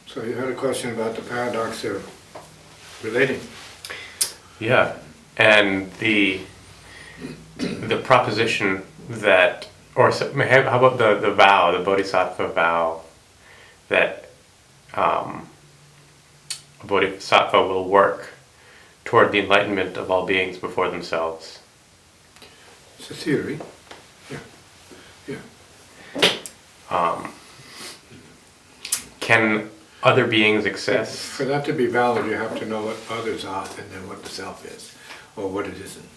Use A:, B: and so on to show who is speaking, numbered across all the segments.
A: So you had a question about the paradox of relating.
B: Yeah, and the proposition that, or how about the vow, the bodhisattva vow, that a bodhisattva will work toward the enlightenment of all beings before themselves.
A: It's a theory. Yeah.
B: Can other beings exist?
A: For that to be valid, you have to know what others are and then what the self is, or what it isn't.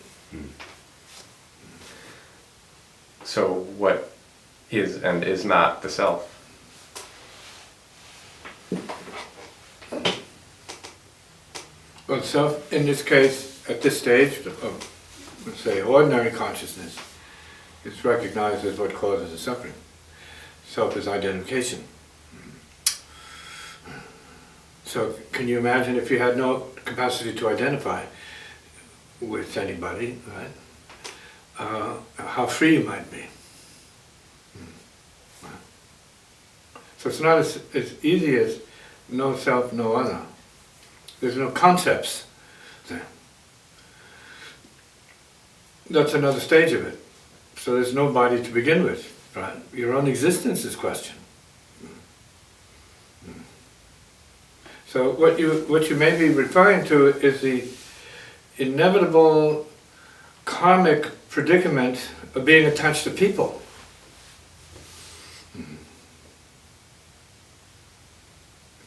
B: So what is and is not the self?
A: Well, the self, in this case, at this stage of, let's say, ordinary consciousness, is recognized as what causes the suffering. Self is identification. So can you imagine if you had no capacity to identify with anybody, right? How free you might be. So it's not as easy as no self, no other. There's no concepts there. That's another stage of it. So there's no body to begin with, right? Your own existence is questioned. So what you may be referring to is the inevitable karmic predicament of being attached to people.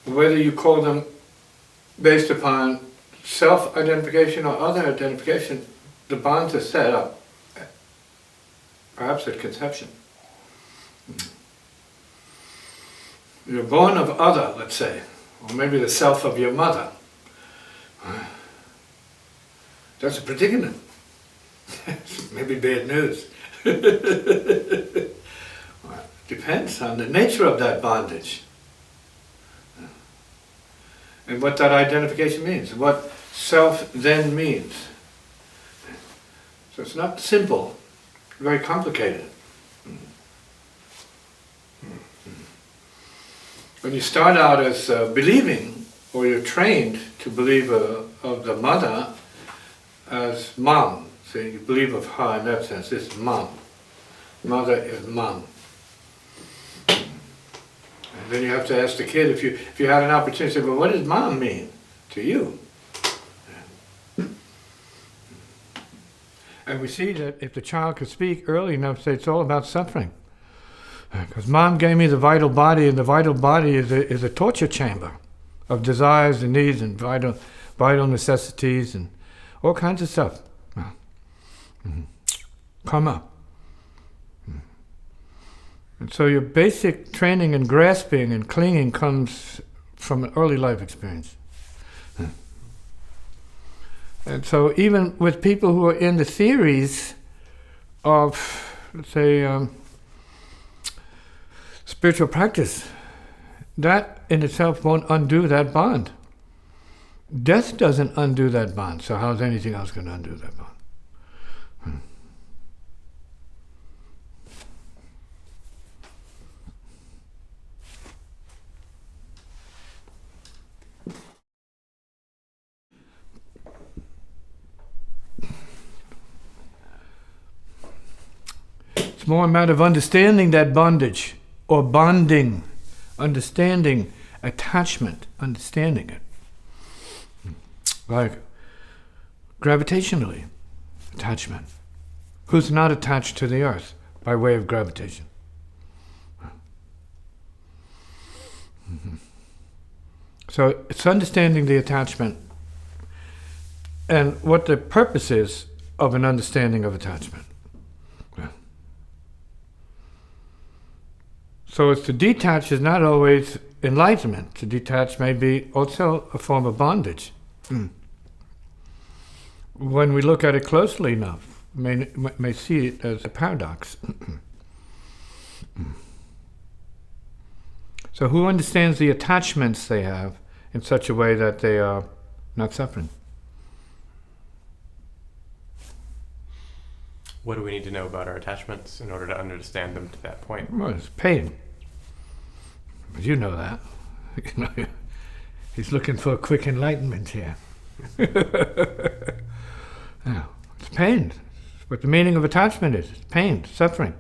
A: Whether you call them based upon self-identification or other identification, the bonds are set up, perhaps at conception. You're born of other, let's say, or maybe the self of your mother. That's a predicament. Maybe bad news. Well, it depends on the nature of that bondage and what that identification means, what self then means. So it's not simple, very complicated. When you start out as believing, or you're trained to believe of the mother as mom, so you believe of her in that sense, it's mom. Mother is mom. And then you have to ask the kid, if you had an opportunity to say, well, what does mom mean to you? And we see that if the child could speak early enough, say it's all about suffering. Because mom gave me the vital body, and the vital body is a torture chamber of desires and needs and vital necessities and all kinds of stuff. Karma. And so your basic training and grasping and clinging comes from an early life experience. And so even with people who are in the theories of, let's say, spiritual practice, that in itself won't undo that bond. Death doesn't undo that bond, so how's anything else going to undo that bond? It's more a matter of understanding that bondage, or bonding, understanding attachment, understanding it. Like gravitationally, attachment. Who's not attached to the earth by way of gravitation? So it's understanding the attachment and what the purpose is of an understanding of attachment. So it's to detach is not always enlightenment. To detach may be also a form of bondage. When we look at it closely enough, may see it as a paradox. So who understands the attachments they have in such a way that they are not suffering?
B: What do we need to know about our attachments in order to understand them to that point?
A: Well, it's pain. But you know that. You know, he's looking for a quick enlightenment here. Yeah, it's pain. It's what the meaning of attachment is. It's pain, suffering.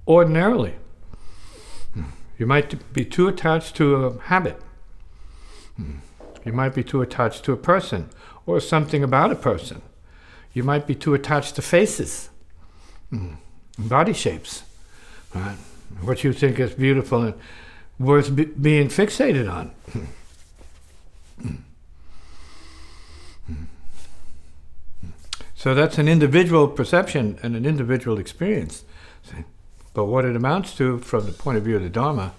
A: Ordinarily. You might be too attached to a habit. You might be too attached to a person or something about a person. You might be too attached to faces, body shapes, right? What you think is beautiful and worth being fixated on. So that's an individual perception and an individual experience. See? But what it amounts to, from the point of view of the Dharma,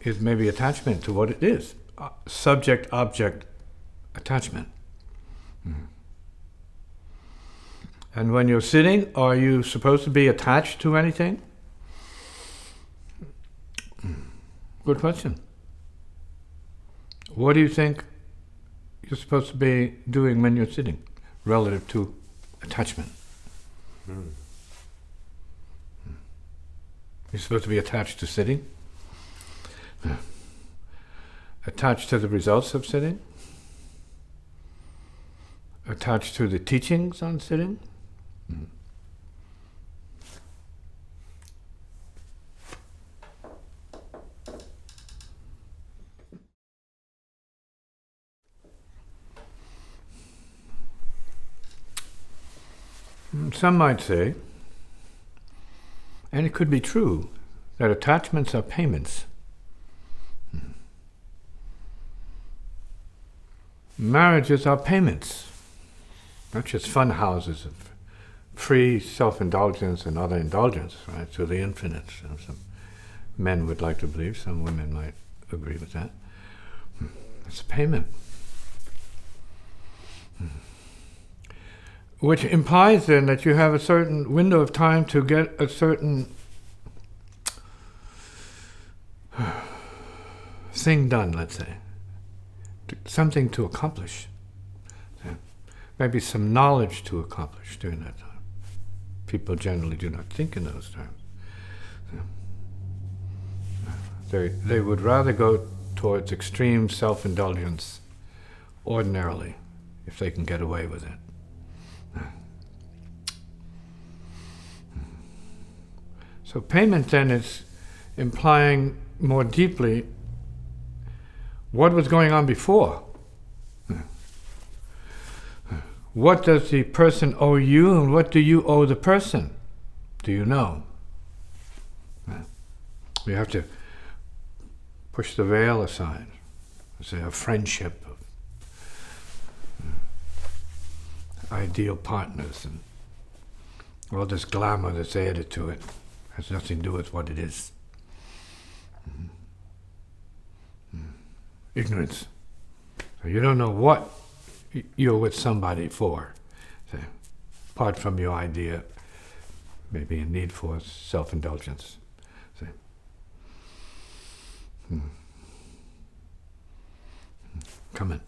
A: is maybe attachment to what it is. Subject-object attachment. And when you're sitting, are you supposed to be attached to anything? Good question. What do you think you're supposed to be doing when you're sitting relative to attachment? You're supposed to be attached to sitting? Attached to the results of sitting? Attached to the teachings on sitting? Some might say, and it could be true, that attachments are payments. Marriages are payments, not just fun houses of free self-indulgence and other indulgence, right, to the infinite. Some men would like to believe, some women might agree with that. It's a payment. Which implies then that you have a certain window of time to get a certain thing done, let's say. Something to accomplish. Maybe some knowledge to accomplish during that time. People generally do not think in those terms. They would rather go towards extreme self-indulgence ordinarily, if they can get away with it. So payment then is implying more deeply what was going on before. What does the person owe you, and what do you owe the person? Do you know? We have to push the veil aside. Say a friendship of ideal partners and all this glamour that's added to it has nothing to do with what it is. Ignorance. So you don't know what you're with somebody for, so, apart from your idea, maybe a need for self-indulgence. So, come in.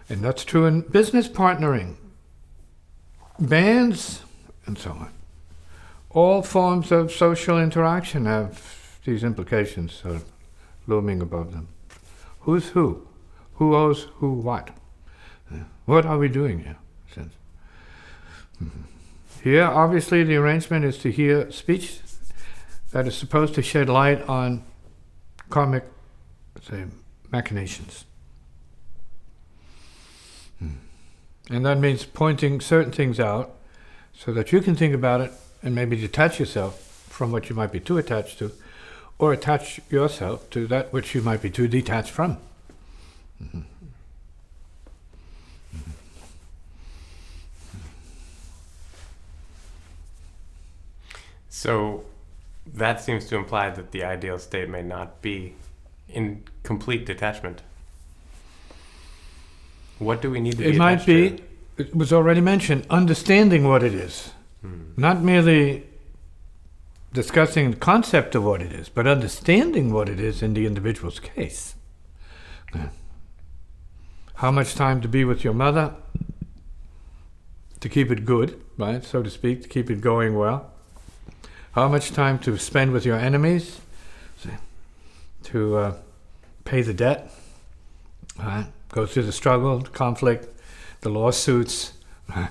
A: And that's true in business partnering, bands, and so on. All forms of social interaction have these implications sort of looming above them. Who's who? Who owes who what? What are we doing here? Here, obviously, the arrangement is to hear speech that is supposed to shed light on karmic, say, machinations. And that means pointing certain things out so that you can think about it and maybe detach yourself from what you might be too attached to, or attach yourself to that which you might be too detached from.
B: So that seems to imply that the ideal state may not be in complete detachment. What do we need to be
A: It might
B: attached
A: be,
B: to?
A: it was already mentioned, understanding what it is. Not merely discussing the concept of what it is, but understanding what it is in the individual's case. How much time to be with your mother to keep it good, right, so to speak, to keep it going well. How much time to spend with your enemies to pay the debt, right? Go through the struggle, the conflict, the lawsuits, right?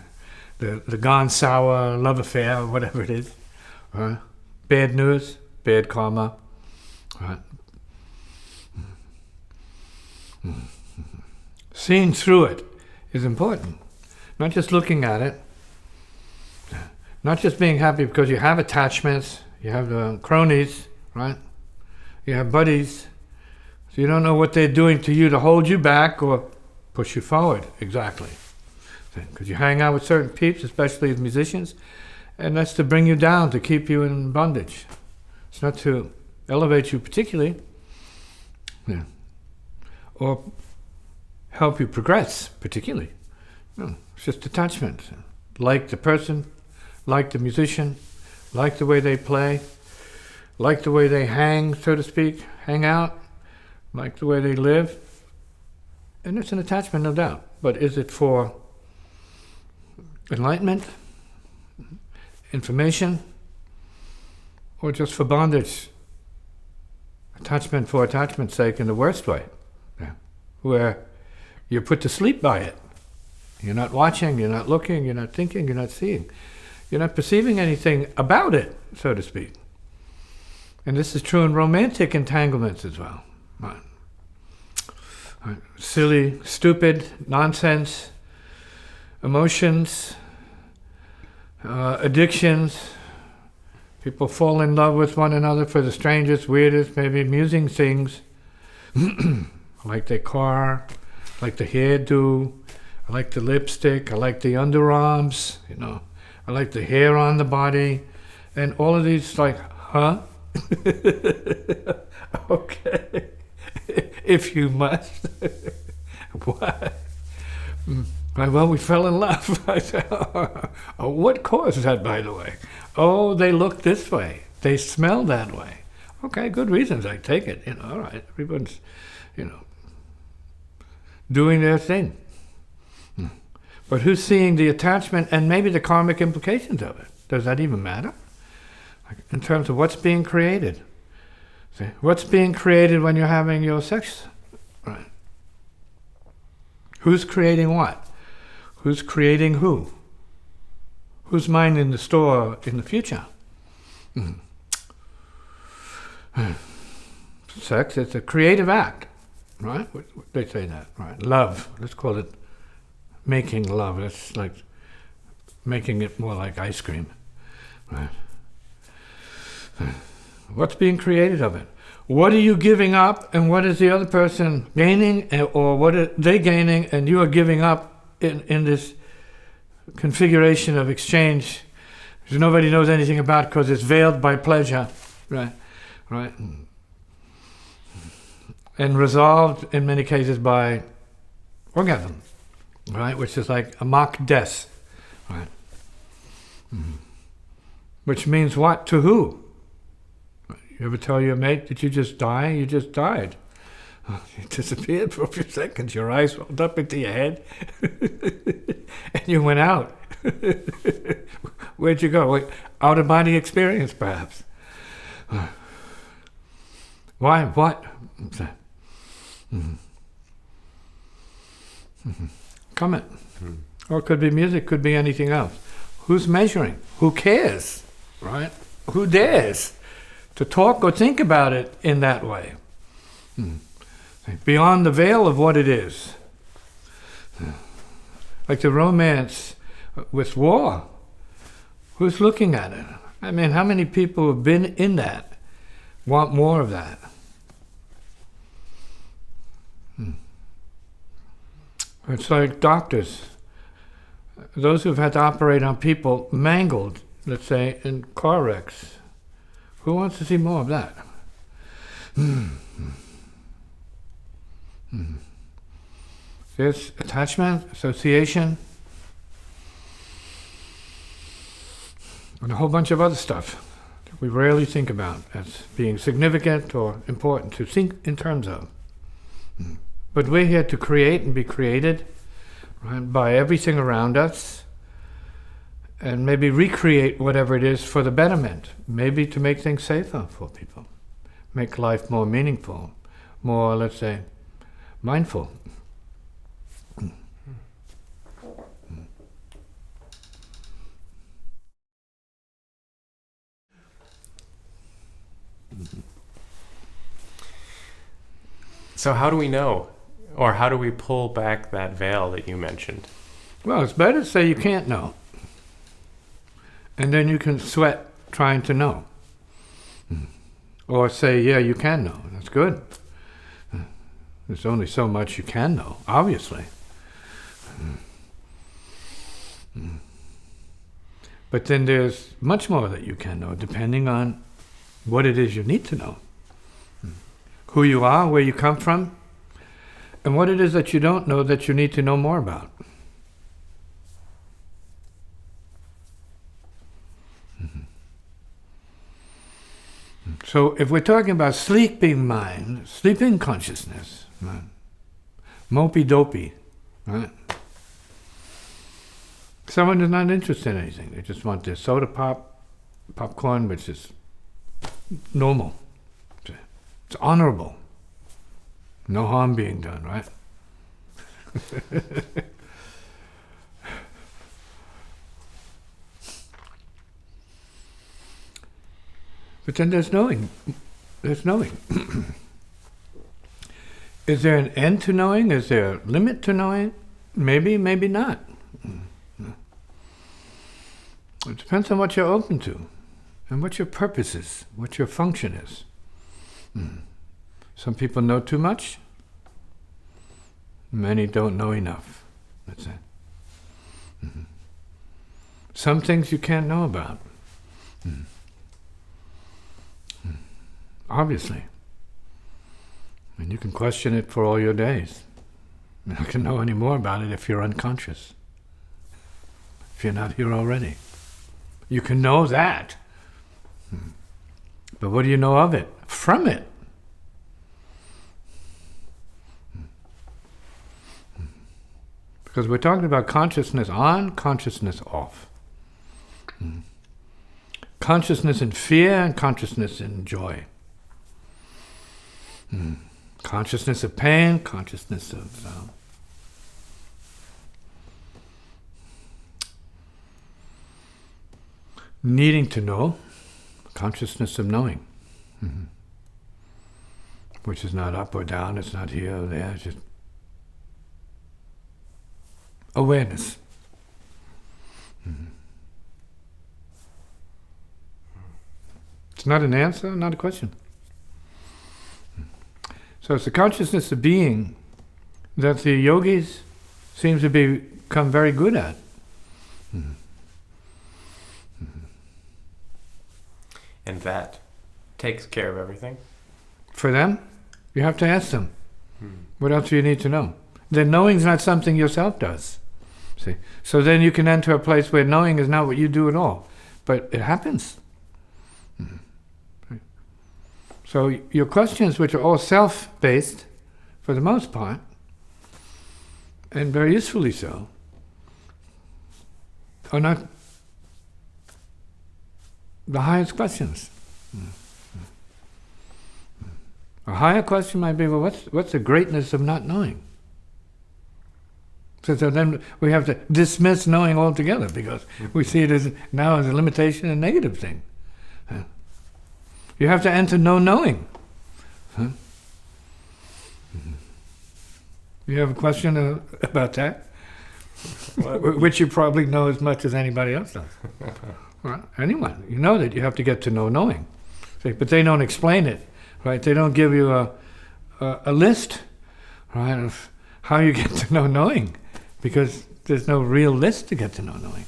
A: the gone sour love affair, whatever it is. Right? Bad news, bad karma. Right? Seeing through it is important. Not just looking at it. Not just being happy because you have attachments, you have the cronies, right? You have buddies. So you don't know what they're doing to you to hold you back or push you forward, exactly. Because you hang out with certain peeps, especially as musicians, and that's to bring you down, to keep you in bondage. It's not to elevate you particularly, or help you progress particularly. No, it's just attachment. Like the person, like the musician, like the way they play, like the way they hang, so to speak, hang out, like the way they live. And it's an attachment, no doubt. But is it for enlightenment, information, or just for bondage? Attachment for attachment's sake in the worst way, where you're put to sleep by it. You're not watching, you're not looking, you're not thinking, you're not seeing. You're not perceiving anything about it, so to speak. And this is true in romantic entanglements as well. Right. Silly, stupid, nonsense, emotions, addictions. People fall in love with one another for the strangest, weirdest, maybe amusing things. Like their car, like the hairdo, I like the lipstick, I like the underarms, I like the hair on the body, and all of these, like, huh? Okay, if you must. What? Well, we fell in love. I said, oh, what caused that, by the way? Oh, they look this way. They smell that way. Okay, good reasons, I take it. All right, everyone's, doing their thing. But who's seeing the attachment and maybe the karmic implications of it? Does that even matter? Like, in terms of what's being created. See, what's being created when you're having your sex? Right. Who's creating what? Who's creating who? Who's minding the store in the future? Sex, it's a creative act, right? They say that, right? Love, let's call it making love. That's like making it more like ice cream, right? What's being created of it? What are you giving up, and what is the other person gaining, or what are they gaining, and you are giving up in this configuration of exchange, which nobody knows anything about because it's veiled by pleasure, right? And resolved in many cases by orgasm, right? Which is like a mock death, right? Which means what to who? You ever tell your mate that you just die? You just died. You disappeared for a few seconds. Your eyes rolled up into your head, and you went out. Where'd you go? Like, out-of-body experience, perhaps. Why? What? Comment. Or it could be music, could be anything else. Who's measuring? Who cares? Right? Who dares to talk or think about it in that way? Beyond the veil of what it is. Like the romance with war. Who's looking at it? I mean, how many people have been in that want more of that? It's like doctors. Those who've had to operate on people mangled, let's say, in car wrecks. Who wants to see more of that? There's attachment, association, and a whole bunch of other stuff that we rarely think about as being significant or important to think in terms of. But we're here to create and be created, right, by everything around us, and maybe recreate whatever it is for the betterment, maybe to make things safer for people, make life more meaningful, more, let's say, mindful.
B: So how do we know? Or how do we pull back that veil that you mentioned?
A: Well, it's better to say you can't know. And then you can sweat trying to know. Or say, yeah, you can know. That's good. There's only so much you can know, obviously. But then there's much more that you can know, depending on what it is you need to know. Who you are, where you come from, and what it is that you don't know that you need to know more about. So if we're talking about sleeping mind, sleeping consciousness, right? Mopey-dopey, right? Someone is not interested in anything. They just want their soda popcorn, which is normal. It's honorable. No harm being done, right? But then there's knowing. There's knowing. Is there an end to knowing? Is there a limit to knowing? Maybe, maybe not. It depends on what you're open to and what your purpose is, what your function is. Some people know too much. Many don't know enough. That's it. Some things you can't know about. Obviously. And you can question it for all your days. You can know any more about it if you're unconscious. If you're not here already. You can know that. But what do you know of it? From it. Because we're talking about consciousness on, consciousness off. Consciousness in fear and consciousness in joy. Consciousness of pain, consciousness of needing to know, consciousness of knowing. Which is not up or down, it's not here or there, it's just awareness. It's not an answer, not a question. So it's the consciousness of being that the yogis seem to become very good at.
B: And that takes care of everything?
A: For them, you have to ask them. What else do you need to know? Then knowing is not something yourself does. See? So then you can enter a place where knowing is not what you do at all. But it happens. So your questions, which are all self-based, for the most part, and very usefully so, are not the highest questions. A higher question might be, well, what's the greatness of not knowing? So then we have to dismiss knowing altogether because we see it as now as a limitation and negative thing. You have to enter no knowing. You have a question about that? Which you probably know as much as anybody else does. Well, anyone. You know that you have to get to know knowing. See, but they don't explain it, right? They don't give you a list, right, of how you get to know knowing, because there's no real list to get to know knowing,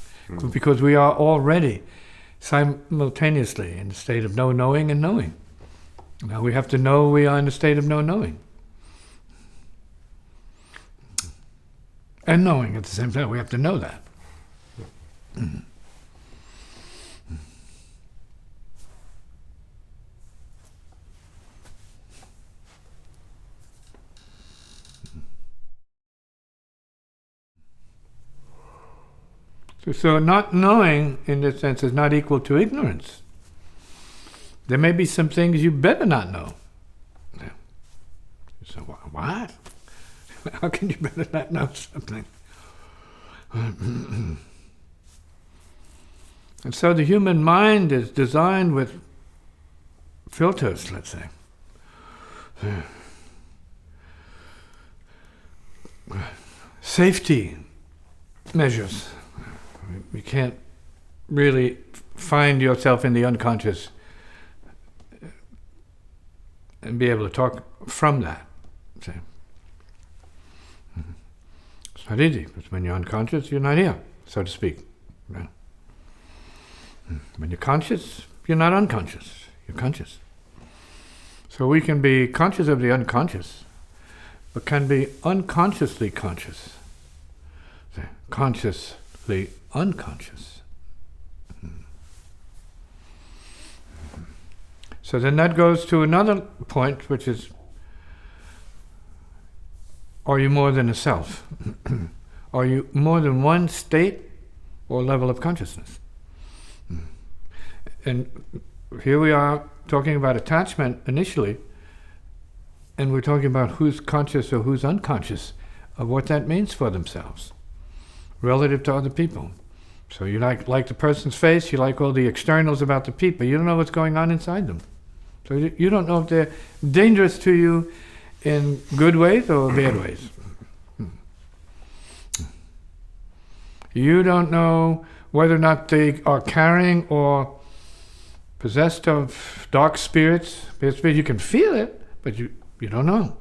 A: because we are already simultaneously in the state of no knowing and knowing. Now we have to know we are in the state of no knowing. And knowing at the same time, we have to know that. So not knowing, in this sense, is not equal to ignorance. There may be some things you better not know. Yeah. So what? How can you better not know something? And so the human mind is designed with filters, let's say. Safety measures. You can't really find yourself in the unconscious and be able to talk from that. See? It's not easy, because when you're unconscious, you're not here, so to speak. Yeah. When you're conscious, you're not unconscious, you're conscious. So we can be conscious of the unconscious, but can be unconsciously conscious. See? Consciously unconscious. So then that goes to another point, which is, are you more than a self? Are you more than one state or level of consciousness? And here we are talking about attachment initially, and we're talking about who's conscious or who's unconscious of what that means for themselves relative to other people. So you like the person's face, you like all the externals about the people, you don't know what's going on inside them. So you don't know if they're dangerous to you in good ways or bad ways. You don't know whether or not they are carrying or possessed of dark spirits. You can feel it, but you don't know.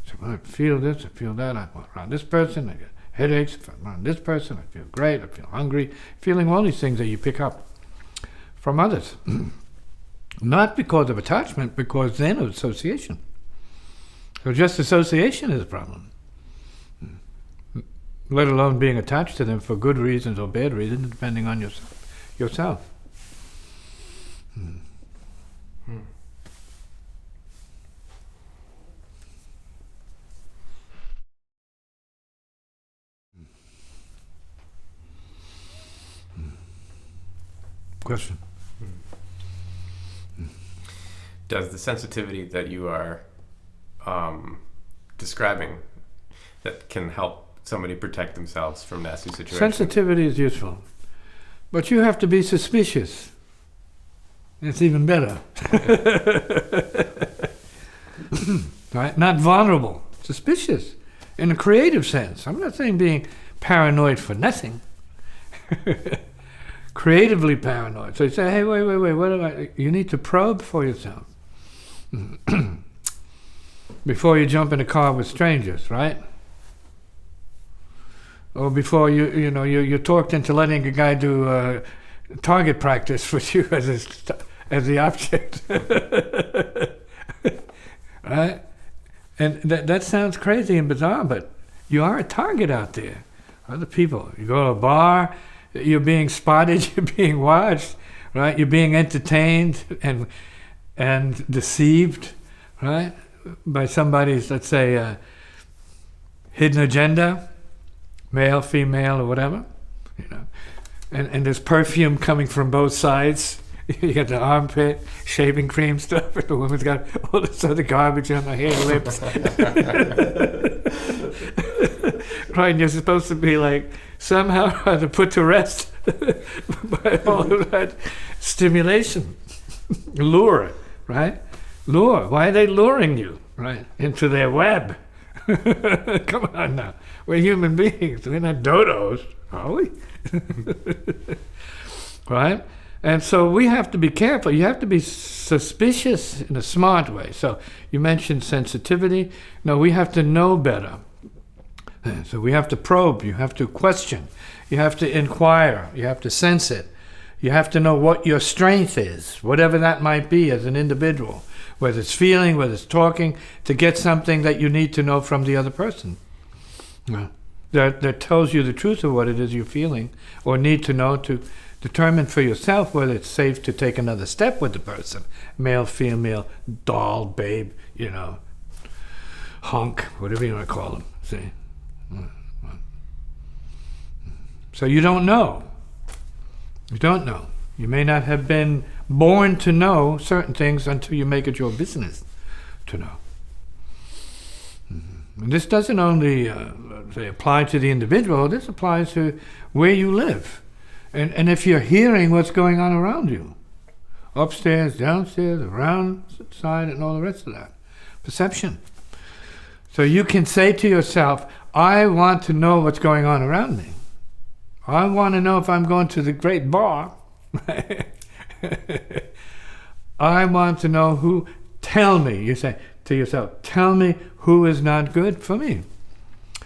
A: So I feel this, I feel that, I'm around this person, I get headaches. If I'm around this person, I feel great, I feel hungry. Feeling all these things that you pick up from others. Not because of attachment, because then of association. So just association is a problem. Let alone being attached to them for good reasons or bad reasons, depending on yourself. Question?
B: Does the sensitivity that you are describing that can help somebody protect themselves from nasty situations?
A: Sensitivity is useful, but you have to be suspicious. It's even better. Right? Not vulnerable, suspicious in a creative sense. I'm not saying being paranoid for nothing. Creatively paranoid. So you say, hey, wait, what am I? You need to probe for yourself. Before you jump in a car with strangers, right? Or before you're talked into letting a guy do target practice with you as the object. Right? And that sounds crazy and bizarre, but you are a target out there. Other people. You go to a bar, you're being spotted, you're being watched, right? You're being entertained and deceived, right? By somebody's, let's say, hidden agenda, male, female, or whatever, And there's perfume coming from both sides. You got the armpit, shaving cream stuff, and the woman's got all this other garbage on her hair, lips. Right, and you're supposed to be like somehow or other put to rest by all of that stimulation. Lure, right? Lure. Why are they luring you, right, into their web? Come on now. We're human beings. We're not dodos, are we? Right? And so we have to be careful. You have to be suspicious in a smart way. So you mentioned sensitivity. No, we have to know better. So we have to probe. You have to question. You have to inquire. You have to sense it. You have to know what your strength is, whatever that might be as an individual, whether it's feeling, whether it's talking, to get something that you need to know from the other person. That tells you the truth of what it is you're feeling or need to know to determine for yourself whether it's safe to take another step with the person. Male, female, doll, babe, hunk, whatever you want to call them. See? So you don't know. You don't know. You may not have been born to know certain things until you make it your business to know. And this doesn't only say apply to the individual, this applies to where you live. And if you're hearing what's going on around you, upstairs, downstairs, around, side, and all the rest of that. Perception. So you can say to yourself, I want to know what's going on around me. I want to know if I'm going to the great bar. I want to know who, tell me, you say to yourself, tell me who is not good for me.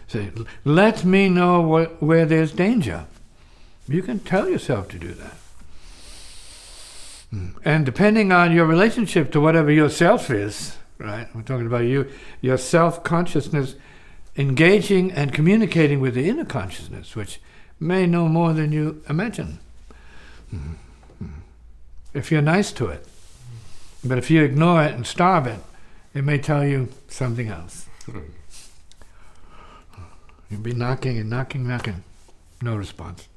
A: Say, let me know where there's danger. You can tell yourself to do that. And depending on your relationship to whatever your self is, right? We're talking about your self-consciousness engaging and communicating with the inner consciousness, which may know more than you imagine. If you're nice to it. But if you ignore it and starve it, it may tell you something else. You'll be knocking and knocking. No response.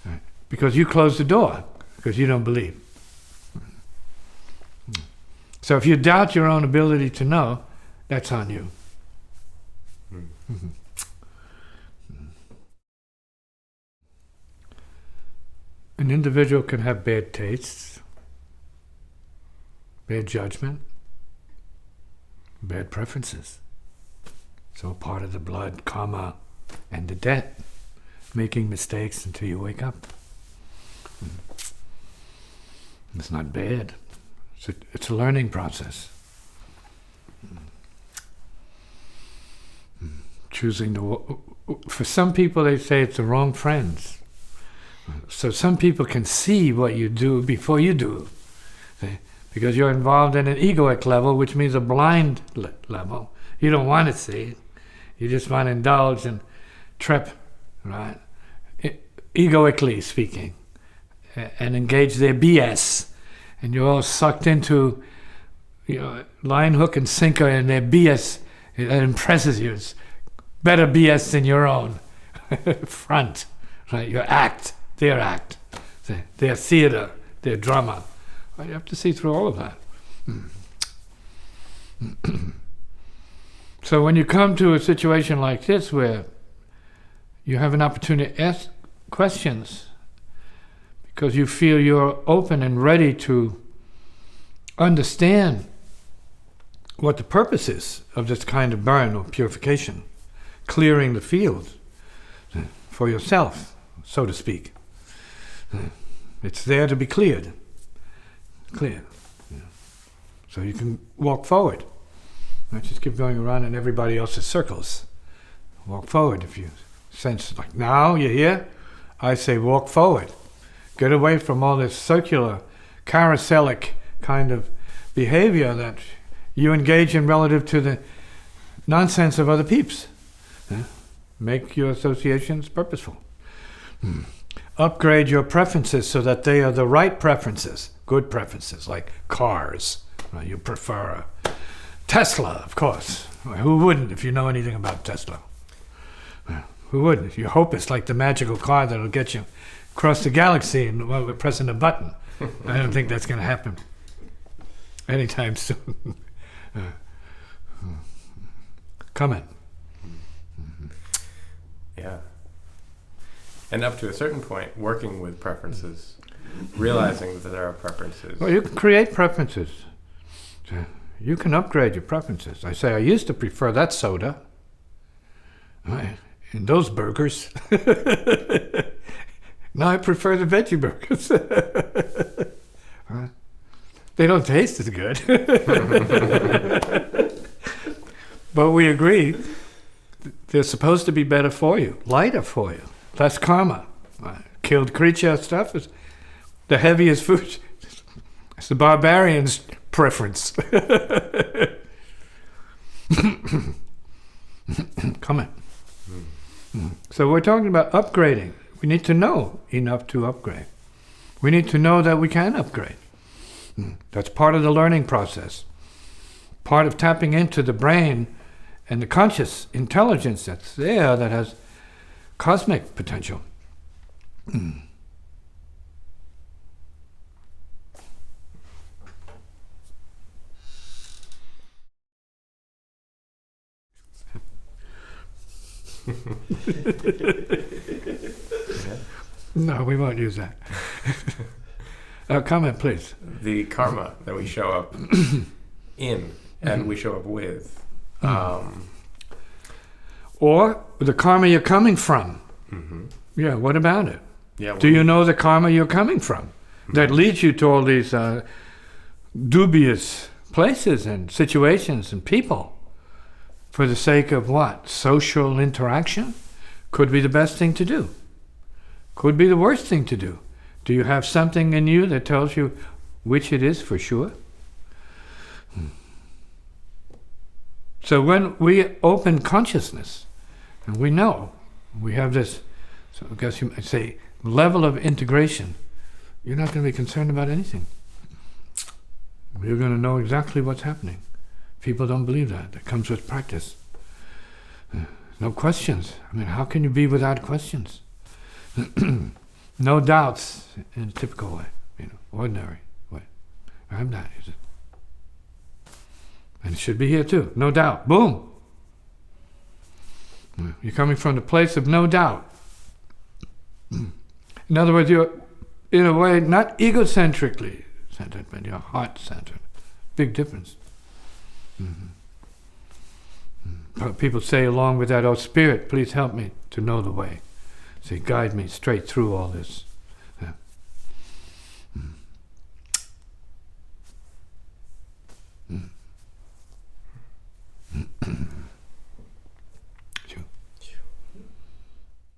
A: Right? Because you close the door, because you don't believe. So if you doubt your own ability to know, that's on you. An individual can have bad tastes, bad judgment, bad preferences. So part of the blood, karma, and the debt, making mistakes until you wake up. It's not bad. It's a learning process. Choosing to... For some people, they say it's the wrong friends. So some people can see what you do before you do. See? Because you're involved in an egoic level, which means a blind level. You don't want to see it. You just want to indulge and trip, right? Egoically speaking. And engage their BS. And you're all sucked into, line, hook, and sinker in their BS. That impresses you. It's better BS than your own front, right? Your act, their act, their theater, their drama. Well, you have to see through all of that. So when you come to a situation like this where you have an opportunity to ask questions, because you feel you're open and ready to understand what the purpose is of this kind of burn or purification, clearing the field for yourself, so to speak. It's there to be cleared. Clear. So you can walk forward. Not just keep going around in everybody else's circles. Walk forward if you sense, like, now you're here, I say walk forward. Get away from all this circular, carouselic kind of behavior that you engage in relative to the nonsense of other peeps. Make your associations purposeful. Upgrade your preferences so that they are the right preferences, good preferences, like cars. You prefer a Tesla, of course. Who wouldn't if you know anything about Tesla? Who wouldn't? You hope it's like the magical car that'll get you across the galaxy and while we're pressing a button. I don't think that's going to happen anytime soon. Comment.
B: Yeah. And up to a certain point, working with preferences, realizing that there are preferences.
A: Well, you can create preferences. You can upgrade your preferences. I say, I used to prefer that soda. Right. And those burgers. Now I prefer the veggie burgers. They don't taste as good. But we agree they're supposed to be better for you, lighter for you, less karma. Killed creature stuff is the heaviest food. It's the barbarian's preference. Come on. So we're talking about upgrading. We need to know enough to upgrade. We need to know that we can upgrade. That's part of the learning process. Part of tapping into the brain and the conscious intelligence that's there that has cosmic potential. No, we won't use that. Comment, please.
B: The karma that we show up in and we show up with.
A: Or the karma you're coming from.
B: Mhm.
A: Yeah, what about it?
B: Yeah.
A: Do you know the karma you're coming from that leads you to all these dubious places and situations and people for the sake of what? Social interaction? Could be the best thing to do. Could be the worst thing to do. Do you have something in you that tells you which it is for sure? So when we open consciousness, and we know, we have this, so I guess you might say, level of integration, you're not going to be concerned about anything. You're going to know exactly what's happening. People don't believe that. That comes with practice. No questions. I mean, how can you be without questions? No doubts in a typical way, ordinary way. I'm not. Is it? And it should be here too. No doubt. Boom. You're coming from the place of no doubt. In other words, you're, in a way, not egocentrically centered, but you're heart-centered. Big difference. People say along with that, oh, Spirit, please help me to know the way. Say, guide me straight through all this.